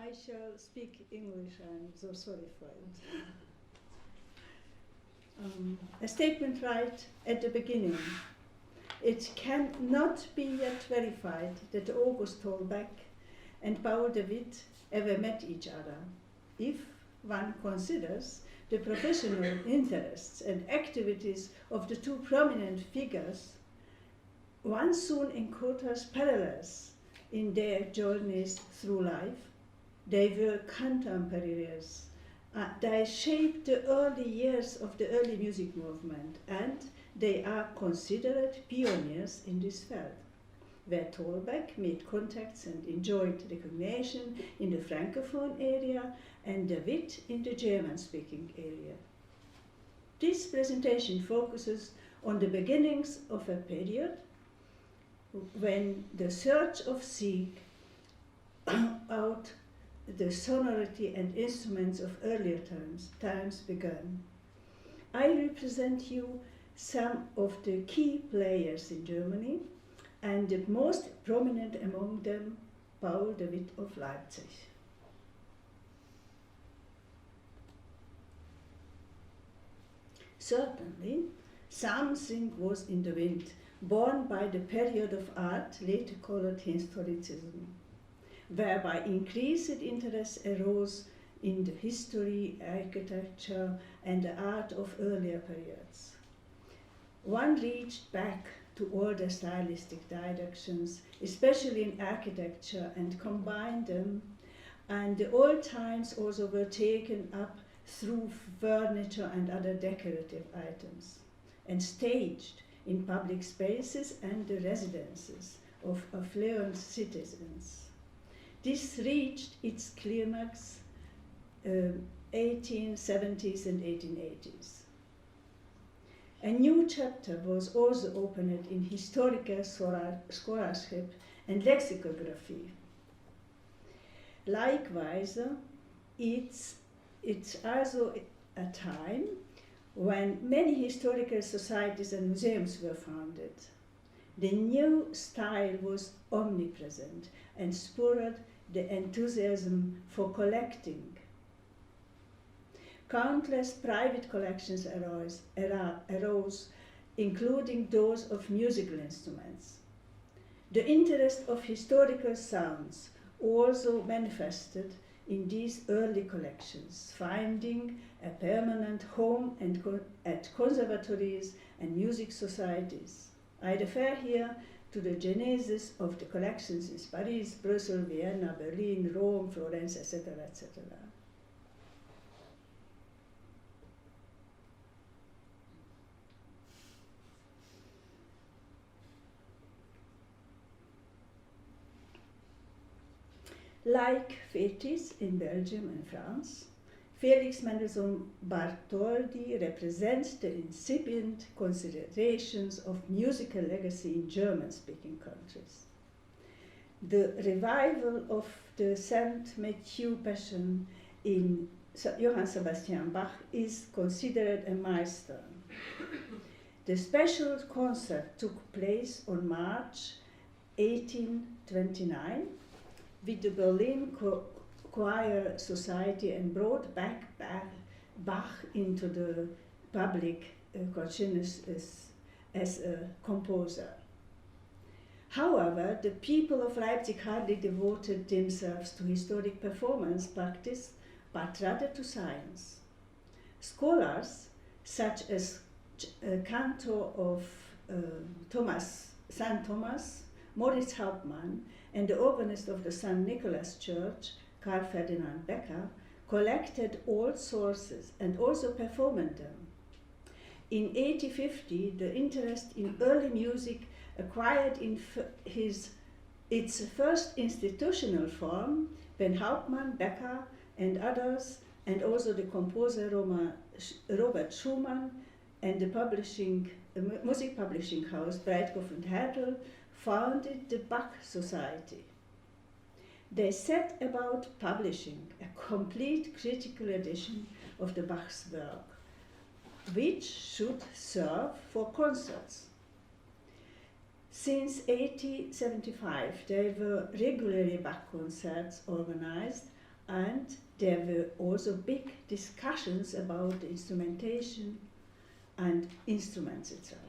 I shall speak English, I'm so sorry for it. A statement right at the beginning. It cannot be yet verified that Auguste Tolbecque and Paul de Witt ever met each other, if one considers the professional interests and activities of the two prominent figures. One soon encounters parallels in their journeys through life. They were contemporaries. They shaped the early years of the early music movement, and they are considered pioneers in this field, where Tolbecque made contacts and enjoyed recognition in the Francophone area and de Witt in the German-speaking area. This presentation focuses on the beginnings of a period when the search of seek out the sonority and instruments of earlier times began. I represent you some of the key players in Germany, and the most prominent among them, Paul de Witt of Leipzig. Certainly, something was in the wind, born by the period of art later called historicism, whereby increased interest arose in the history, architecture, and the art of earlier periods. One reached back to older stylistic directions, especially in architecture, and combined them, and the old times also were taken up through furniture and other decorative items, and staged in public spaces and the residences of affluent citizens. This reached its climax 1870s and 1880s. A new chapter was also opened in historical scholarship and lexicography. Likewise, it's also a time when many historical societies and museums were founded. The new style was omnipresent and spurred the enthusiasm for collecting. Countless private collections arose, including those of musical instruments. The interest of historical sounds also manifested in these early collections, finding a permanent home at conservatories and music societies. I refer here to the genesis of the collections in Paris, Brussels, Vienna, Berlin, Rome, Florence, etc., etc. Like Fétis in Belgium and France, Felix Mendelssohn Bartholdy represents the incipient considerations of musical legacy in German-speaking countries. The revival of the Saint Matthew Passion in Johann Sebastian Bach is considered a milestone. The special concert took place on March 1829 with the Berlin Choir Society and brought back Bach into the public consciousness as a composer. However, the people of Leipzig hardly devoted themselves to historic performance practice, but rather to science. Scholars such as cantor of St. Thomas, Moritz Hauptmann, and the organist of the St. Nicholas Church, Karl Ferdinand Becker, collected all sources and also performed them. In 1850, the interest in early music acquired its first institutional form when Hauptmann, Becker, and others, and also the composer Robert Schumann and the music publishing house Breitkopf and Härtel founded the Bach Society. They set about publishing a complete critical edition of the Bach's work, which should serve for concerts. Since 1875, there were regularly Bach concerts organized and there were also big discussions about the instrumentation and instruments itself.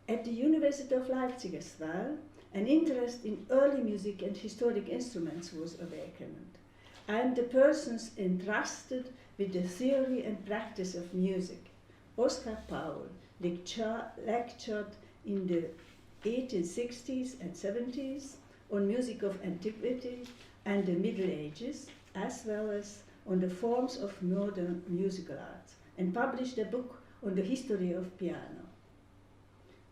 At the University of Leipzig as well, an interest in early music and historic instruments was awakened, and the persons entrusted with the theory and practice of music, Oskar Paul, lectured in the 1860s and 70s on music of antiquity and the Middle Ages, as well as on the forms of modern musical arts, and published a book on the history of piano.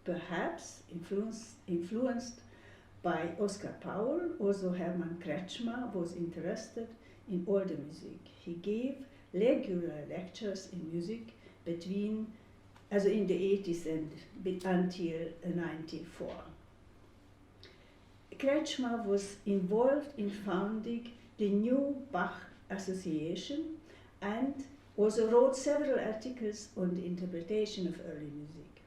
Perhaps influenced by Oskar Paul, also Hermann Kretschmer was interested in older music. He gave regular lectures in music in the 80s and until 94. Kretschmer was involved in founding the new Bach Association and also wrote several articles on the interpretation of early music.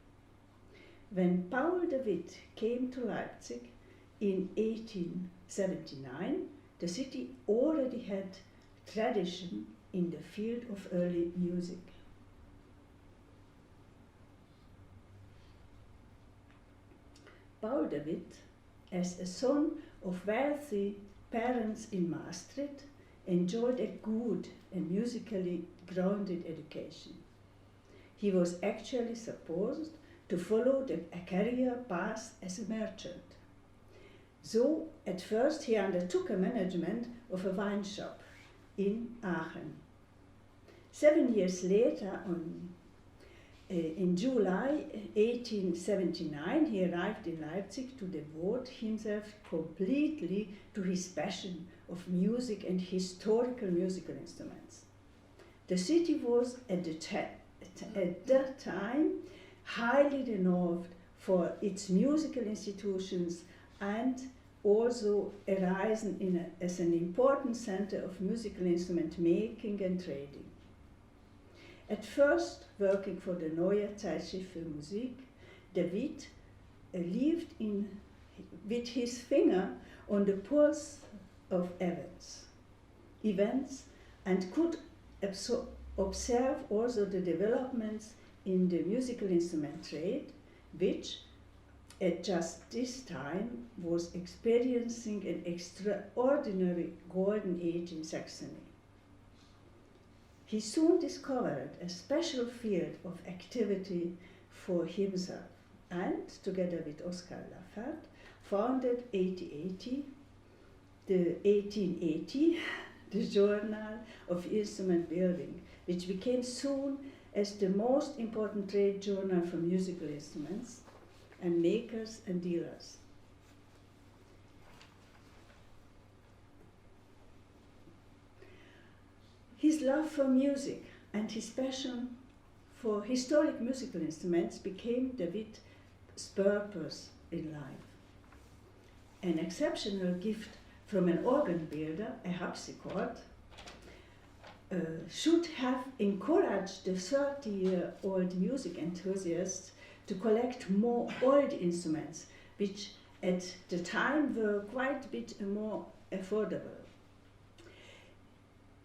When Paul de Witt came to Leipzig in 1879, the city already had tradition in the field of early music. Paul de Witt, as a son of wealthy parents in Maastricht, enjoyed a good and musically grounded education. He was actually supposed to follow a career path as a merchant. So, at first he undertook a management of a wine shop in Aachen. 7 years later, in July 1879, he arrived in Leipzig to devote himself completely to his passion of music and historical musical instruments. The city was at that time highly renowned for its musical institutions and also arisen as an important center of musical instrument making and trading. At first, working for the Neue Zeitschrift für Musik, de Witt lived with his finger on the pulse of events and could observe also the developments in the musical instrument trade, which at just this time was experiencing an extraordinary golden age in Saxony. He soon discovered a special field of activity for himself and, together with Oskar Laffert, founded 1880 the Journal of Instrument Building, which became soon as the most important trade journal for musical instruments and makers and dealers. His love for music and his passion for historic musical instruments became de Witt's purpose in life. An exceptional gift from an organ builder, a harpsichord, should have encouraged the 30-year-old music enthusiasts to collect more old instruments, which at the time were quite a bit more affordable.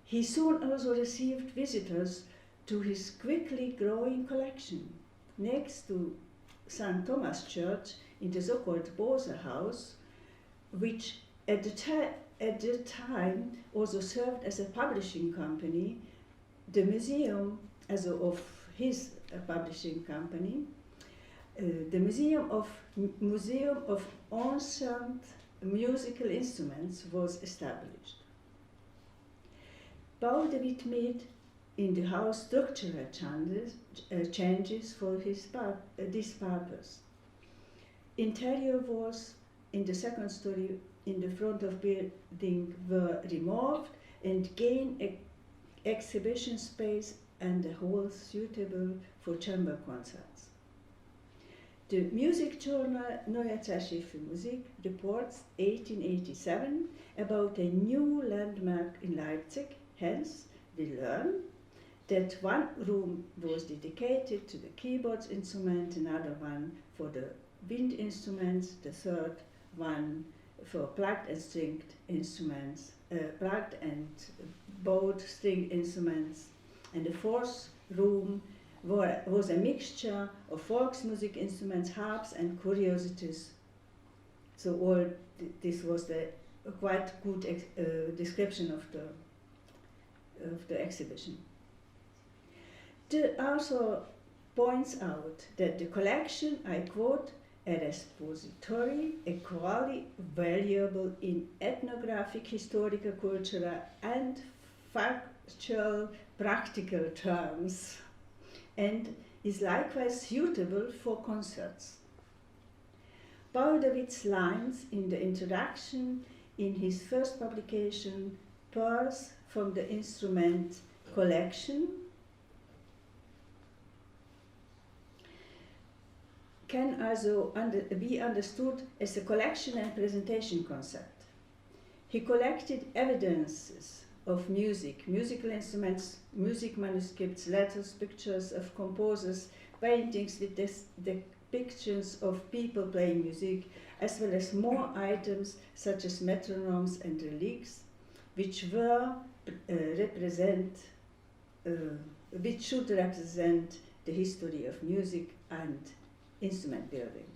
He soon also received visitors to his quickly growing collection. Next to St. Thomas Church in the so-called Bose House, which at the time also served as a publishing company, the museum of his publishing company, the Museum of Ancient Musical Instruments was established. Paul de Witt made in the house structural changes for this purpose. Interior walls in the second story in the front of building were removed and gained exhibition space and a hall suitable for chamber concerts. The music journal Neue Zeitschrift für Musik reports 1887 about a new landmark in Leipzig. Hence, we learn that one room was dedicated to the keyboards instrument, another one for the wind instruments, the third one for plucked and stringed instruments, plucked and bowed string instruments. And the fourth room was a mixture of Volksmusik instruments, harps and curiosities. So all this was a quite good description of the exhibition. The author points out that the collection, I quote, a repository equally valuable in ethnographic, historical, cultural and factual practical terms, and is likewise suitable for concerts. Paul David's lines in the introduction in his first publication, Pearls from the Instrument Collection, can also be understood as a collection and presentation concept. He collected evidences of music, musical instruments, music manuscripts, letters, pictures of composers, paintings with depictions of people playing music, as well as more items such as metronomes and relics, which should represent the history of music and instrument building.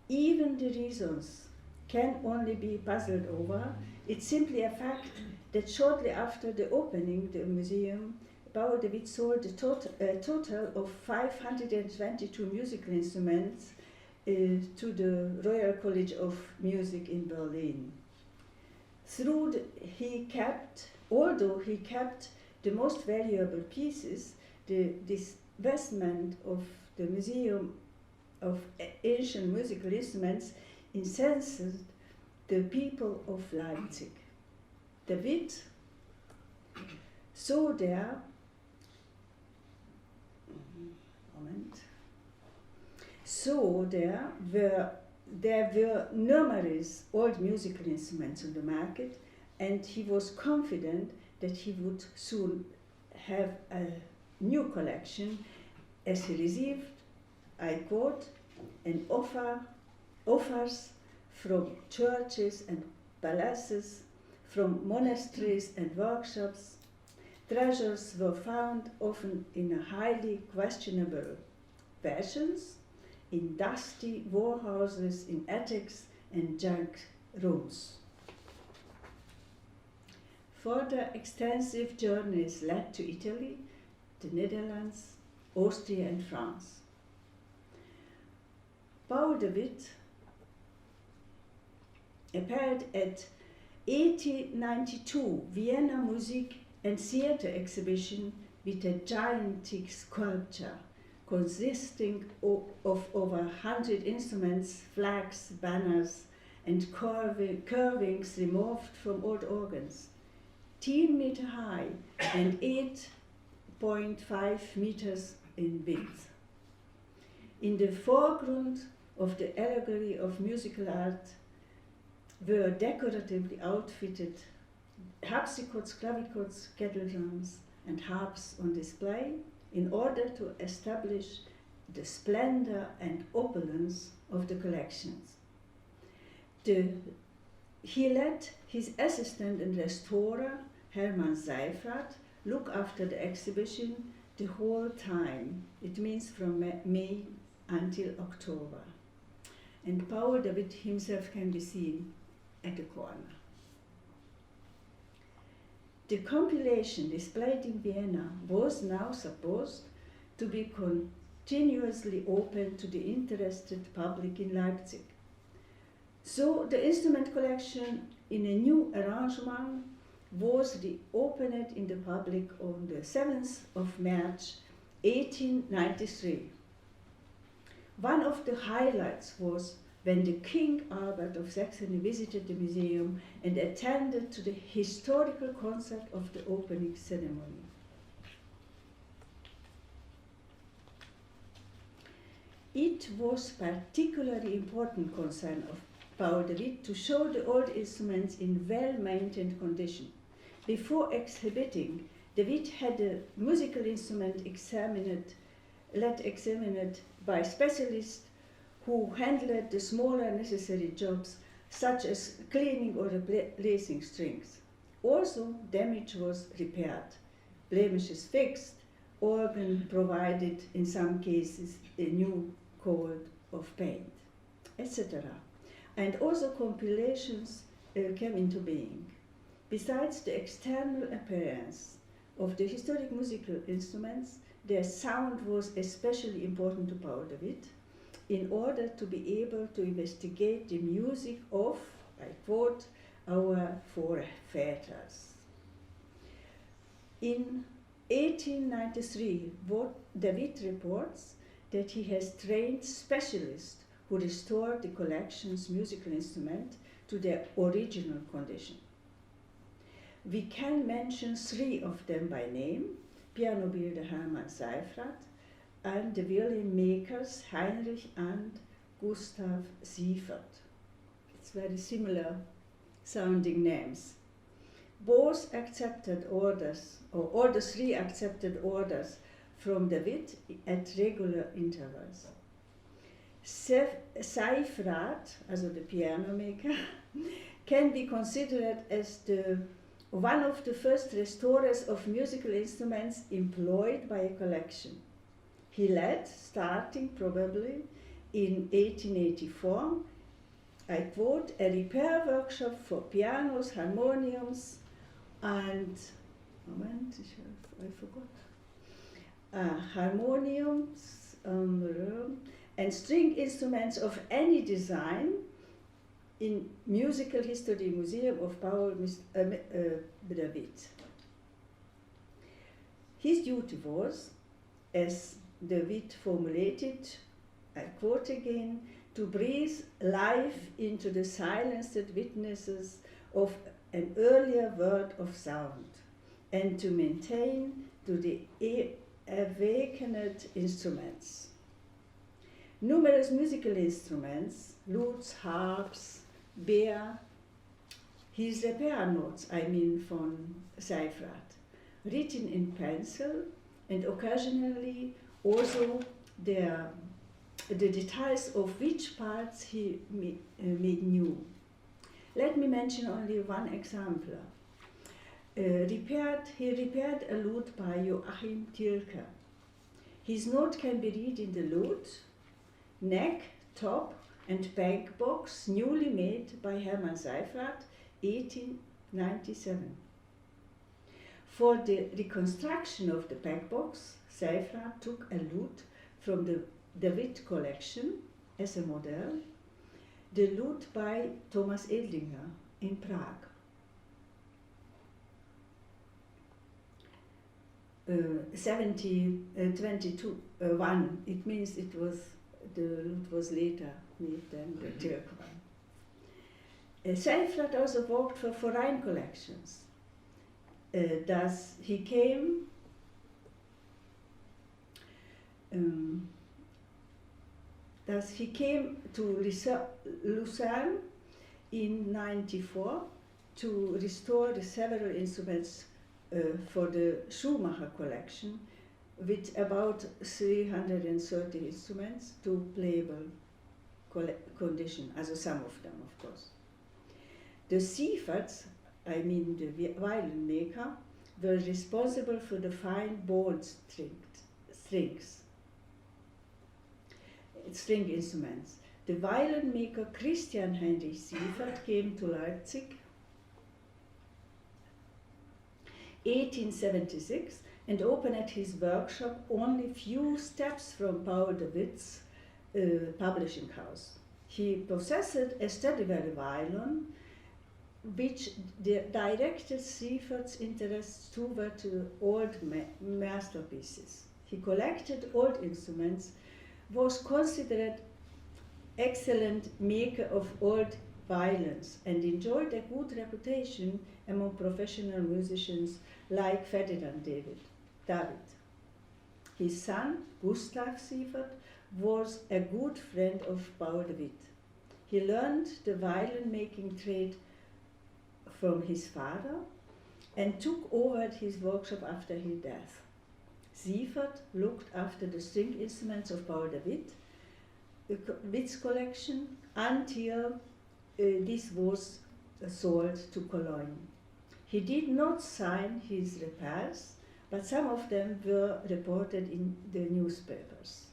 Even the reasons can only be puzzled over. It's simply a fact that shortly after the opening of the museum, Paul David sold a total of 522 musical instruments to the Royal College of Music in Berlin. Although he kept the most valuable pieces, this investment of the Museum of Ancient Musical Instruments incensed the people of Leipzig. David saw there were numerous old musical instruments on the market, and he was confident that he would soon have a new collection, as he received, I quote, an offers from churches and palaces, from monasteries and workshops. Treasures were found often in a highly questionable fashions, in dusty warehouses, in attics and junk rooms. Further extensive journeys led to Italy, the Netherlands, Austria and France. Paul David appeared at 1892 Vienna Music and Theatre Exhibition with a gigantic sculpture consisting of over 100 instruments, flags, banners and carvings removed from old organs, 10 meters high and 8.5 meters in width. In the foreground of the allegory of musical art were decoratively outfitted harpsichords, clavichords, kettle drums and harps on display in order to establish the splendor and opulence of the collections. He let his assistant and restorer, Hermann Seifert, look after the exhibition the whole time. It means from May until October. And Paul David himself can be seen at the corner. The compilation displayed in Vienna was now supposed to be continuously open to the interested public in Leipzig. So the instrument collection in a new arrangement was reopened in the public on the 7th of March 1893. One of the highlights was when the King Albert of Saxony visited the museum and attended to the historical concert of the opening ceremony. It was particularly important concern of Paul David to show the old instruments in well-maintained condition. Before exhibiting, David had a musical instrument examined by specialists who handled the smaller necessary jobs, such as cleaning or replacing strings. Also, damage was repaired, blemishes fixed, organ provided, in some cases, a new coat of paint, etc. And also compilations came into being. Besides the external appearance of the historic musical instruments, their sound was especially important to Paul de Witt in order to be able to investigate the music of, I quote, our forefathers. In 1893, de Witt reports that he has trained specialists who restored the collection's musical instrument to their original condition. We can mention three of them by name: piano builder Hermann Seyfried and the violin makers Heinrich and Gustav Siefert. It's very similar sounding names. Both accepted orders, or all the three accepted orders from de Witt at regular intervals. Seyfried, also the piano maker, can be considered as one of the first restorers of musical instruments employed by a collection. He led, starting probably in 1884, I quote, a repair workshop for pianos, harmoniums, and, I forgot, harmoniums and string instruments of any design in Musical History Museum of Paul de Witt. His duty was, as de Witt formulated, I quote again, to breathe life into the silenced witnesses of an earlier world of sound, and to maintain to the awakened instruments. Numerous musical instruments, lutes, harps, bear his repair notes, von Seyfried, written in pencil, and occasionally also the details of which parts he made new. Let me mention only one example. He repaired a lute by Joachim Tilke. His note can be read in the lute, neck, top, and back box, newly made by Hermann Seyfried, 1897. For the reconstruction of the back box, Seyfried took a lute from the de Witt collection as a model, the lute by Thomas Edlinger in Prague. 1721, it means the lute was later made than the Tilke one. Seyfried also worked for foreign collections. Thus he came to Lucerne in 1994 to restore the several instruments for the Schumacher collection, with about 330 instruments to playable condition, also some of them, of course. The Sieferts, the violin maker, were responsible for the fine bowed string instruments. The violin maker Christian Heinrich Siefert came to Leipzig 1876 and opened his workshop only few steps from Paul de Witt's publishing house. He possessed a Stradivari violin, which directed Siefert's interests toward old masterpieces. He collected old instruments, was considered excellent maker of old violins, and enjoyed a good reputation among professional musicians like Ferdinand David. His son, Gustav Siefert, was a good friend of Paul de Witt. He learned the violin making trade from his father and took over his workshop after his death. Siefert looked after the string instruments of Paul de Witt, Witt's collection until this was sold to Cologne. He did not sign his repairs, but some of them were reported in the newspapers.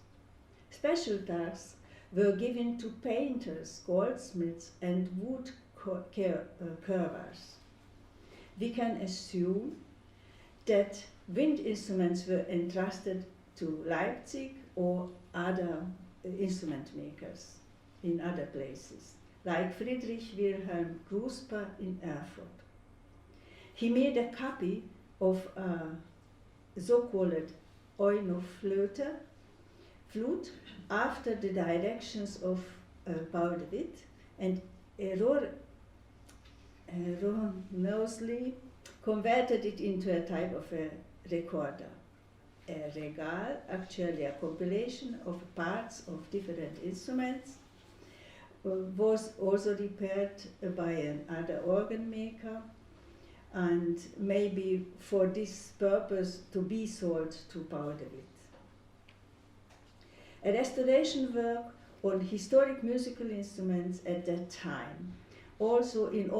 Special tasks were given to painters, goldsmiths, and wood carvers. We can assume that wind instruments were entrusted to Leipzig or other instrument makers in other places, like Friedrich Wilhelm Grusper in Erfurt. He made a copy of a so-called Oinoflöte, flute, after the directions of Paul de Witt, and erroneously converted it into a type of a recorder. A regal, actually a compilation of parts of different instruments, was also repaired by another organ maker, and maybe for this purpose to be sold to Paul de Witt. A restoration work on historic musical instruments at that time, also in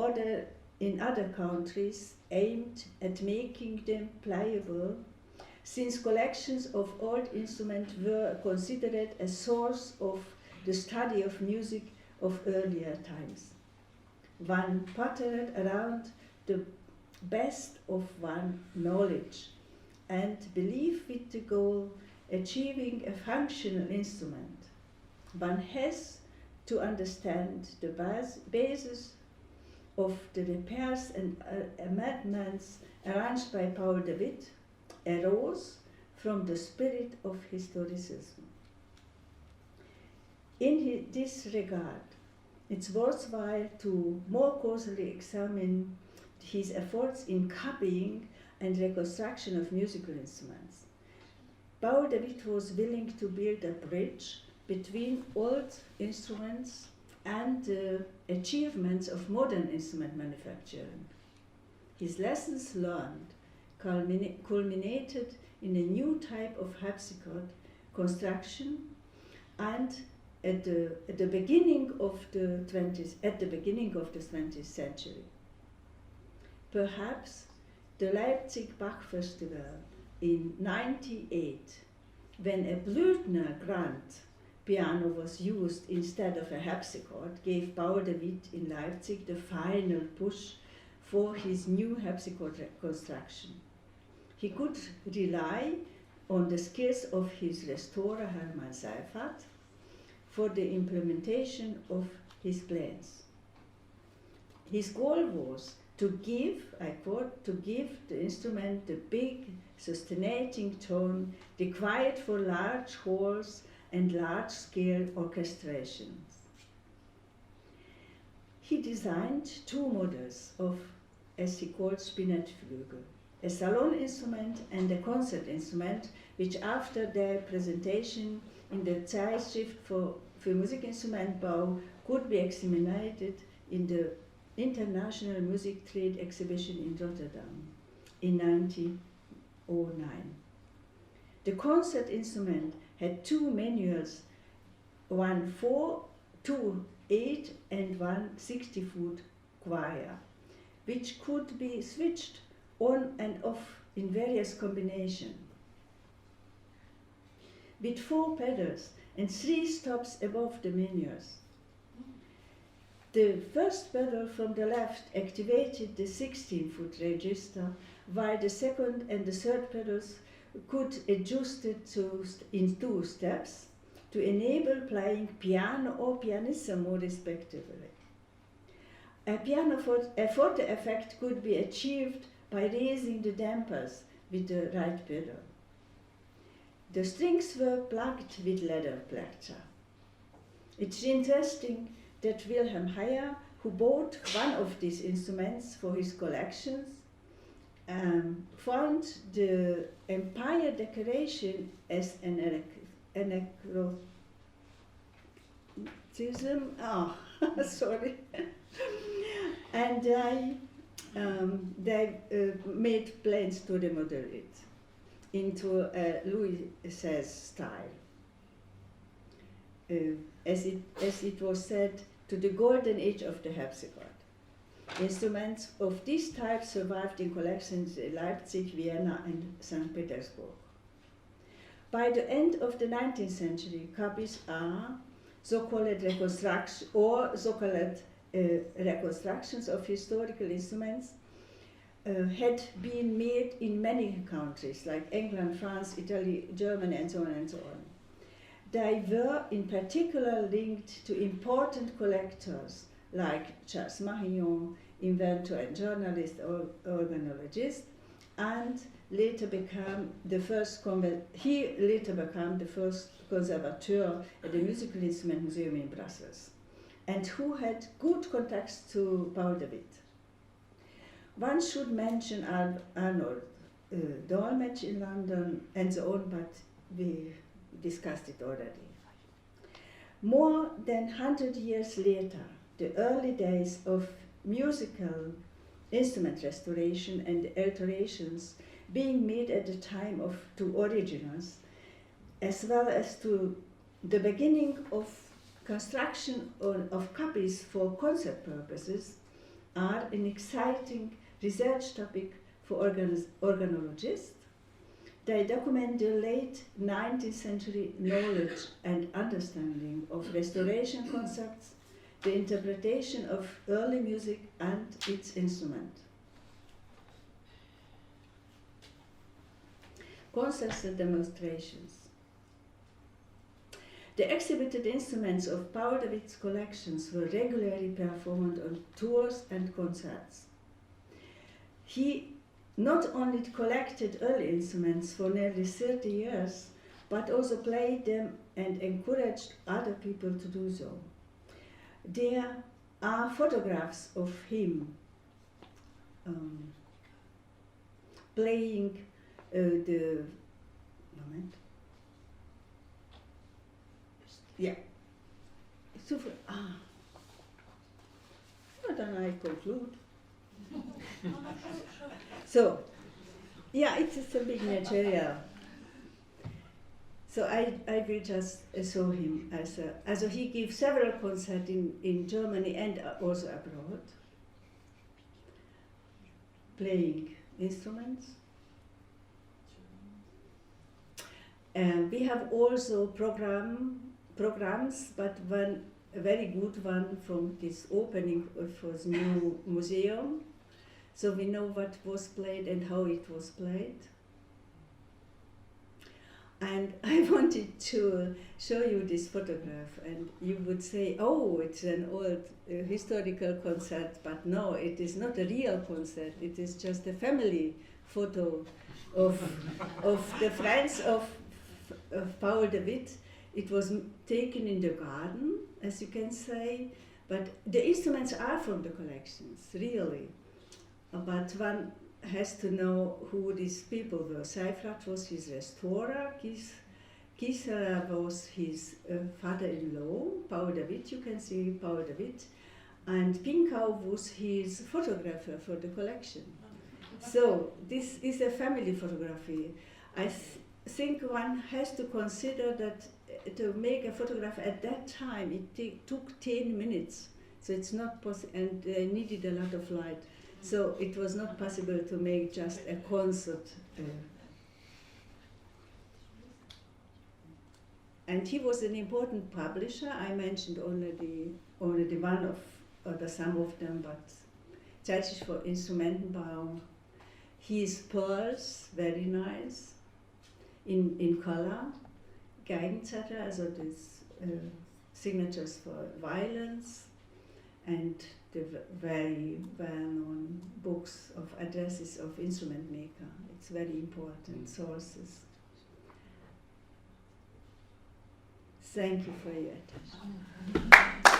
other countries, aimed at making them pliable, since collections of old instruments were considered a source of the study of music of earlier times. One patterned around the best of one knowledge and belief with the goal achieving a functional instrument. One has to understand the basis of the repairs and amendments arranged by Paul de Witt arose from the spirit of historicism. In this regard, it's worthwhile to more closely examine his efforts in copying and reconstruction of musical instruments. Paul de Witt was willing to build a bridge between old instruments and the achievements of modern instrument manufacturing. His lessons learned culminated in a new type of harpsichord construction, and at the beginning of the 20th century. Perhaps the Leipzig Bach Festival in '98, when a Blüthner Grand piano was used instead of a harpsichord, gave Paul de Witt in Leipzig the final push for his new harpsichord construction. He could rely on the skills of his restorer Hermann Seyffert for the implementation of his plans. His goal was to give, I quote, to give the instrument the big, sustaining tone required for large halls and large-scale orchestrations. He designed two models of, as he called, Spinettflügel, a salon instrument and a concert instrument, which after their presentation in the Zeitschrift für Musikinstrumentbau could be examined in the International Music Trade Exhibition in Rotterdam in 1909. The concert instrument had two manuals, one 4, 2, 8 and one 60-foot choir, which could be switched on and off in various combinations. With 4 pedals and 3 stops above the manuals. The first pedal from the left activated the 16-foot register, while the second and the third pedals could adjust it in 2 steps to enable playing piano or pianissimo respectively. A forte effect could be achieved by raising the dampers with the right pedal. The strings were plugged with leather pleasure. It's interesting that Wilhelm Heyer, who bought one of these instruments for his collections, found the empire decoration as an anachronism. Sorry. And they made plans to remodel it into a Louis XVI style. as it was said, to the golden age of the harpsichord. Instruments of this type survived in collections in Leipzig, Vienna, and St. Petersburg. By the end of the 19th century, copies are so-called reconstructions of historical instruments had been made in many countries, like England, France, Italy, Germany, and so on and so on. They were in particular linked to important collectors like Charles Mahignon, inventor and journalist or organologist, and later became the first conservateur at the Musical Instrument Museum in Brussels, and who had good contacts to Paul de Witt. One should mention Arnold Dolmetsch in London and so on, but we discussed it already. More than 100 years later, the early days of musical instrument restoration and alterations being made at the time to originals, as well as to the beginning of construction of copies for concert purposes, are an exciting research topic for organologists. They document the late 19th century knowledge and understanding of restoration concepts, the interpretation of early music and its instrument. Concerts and demonstrations. The exhibited instruments of Paul de Witt's collections were regularly performed on tours and concerts. He not only collected early instruments for nearly 30 years, but also played them and encouraged other people to do so. There are photographs of him playing the moment. Yeah. Then I conclude. So, yeah, it's a big material. So I will just show him as he gives several concerts in Germany and also abroad, playing instruments. And we have also programs, but a very good one from this opening for the new museum. So we know what was played and how it was played. And I wanted to show you this photograph, and you would say, oh, it's an old historical concert, but no, it is not a real concert. It is just a family photo of the friends of Paul de Witt. It was taken in the garden, as you can say, but the instruments are from the collections, really. But one has to know who these people were. Seifert was his restorer, Kieser was his father-in-law, Paul de Witt, you can see Paul de Witt, and Pinkau was his photographer for the collection. So this is a family photography. I think one has to consider that to make a photograph at that time, it took 10 minutes. So it's not possible, and they needed a lot of light. So it was not possible to make just a concert. And he was an important publisher. I mentioned already one of some of them, but Zeitschrift für Instrumentenbau. His pearls, very nice, in color. Geigenzettel, also these signatures for violins, and the very well-known books of addresses of instrument maker. It's very important sources. Thank you for your attention.